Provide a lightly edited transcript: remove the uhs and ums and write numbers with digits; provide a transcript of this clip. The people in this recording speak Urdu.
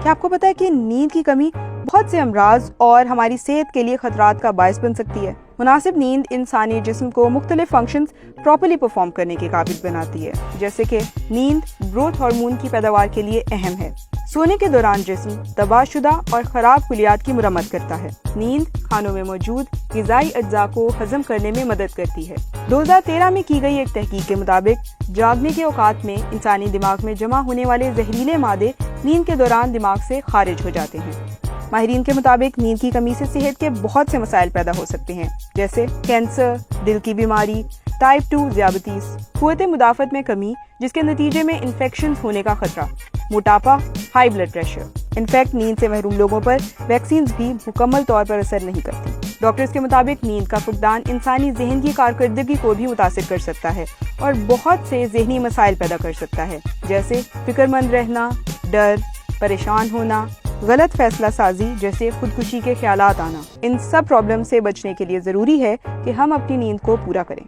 کیا آپ کو پتا ہے کہ نیند کی کمی بہت سے امراض اور ہماری صحت کے لیے خطرات کا باعث بن سکتی ہے؟ مناسب نیند انسانی جسم کو مختلف فنکشنز پراپرلی پرفارم کرنے کے قابل بناتی ہے، جیسے کہ نیند گروتھ ہارمون کی پیداوار کے لیے اہم ہے۔ سونے کے دوران جسم تباہ شدہ اور خراب خلیات کی مرمت کرتا ہے۔ نیند کھانوں میں موجود غذائی اجزاء کو ہضم کرنے میں مدد کرتی ہے۔ 2013 میں کی گئی ایک تحقیق کے مطابق جاگنے کے اوقات میں انسانی دماغ میں جمع ہونے والے زہریلے مادے نیند کے دوران دماغ سے خارج ہو جاتے ہیں۔ ماہرین کے مطابق نیند کی کمی سے صحت کے بہت سے مسائل پیدا ہو سکتے ہیں، جیسے کینسر، دل کی بیماری، ٹائپ 2 ذیابیطس، قوت مدافعت میں کمی جس کے نتیجے میں انفیکشن ہونے کا خطرہ، موٹاپا، ہائی بلڈ پریشر۔ انفیکٹ نیند سے محروم لوگوں پر ویکسینز بھی مکمل طور پر اثر نہیں کرتی۔ ڈاکٹرز کے مطابق نیند کا فقدان انسانی ذہن کی کارکردگی کو بھی متاثر کر سکتا ہے اور بہت سے ذہنی مسائل پیدا کر سکتا ہے، جیسے فکر مند رہنا، ڈر، پریشان ہونا، غلط فیصلہ سازی جیسے خودکشی کے خیالات آنا۔ ان سب پرابلم سے بچنے کے لیے ضروری ہے کہ ہم اپنی نیند کو پورا کریں۔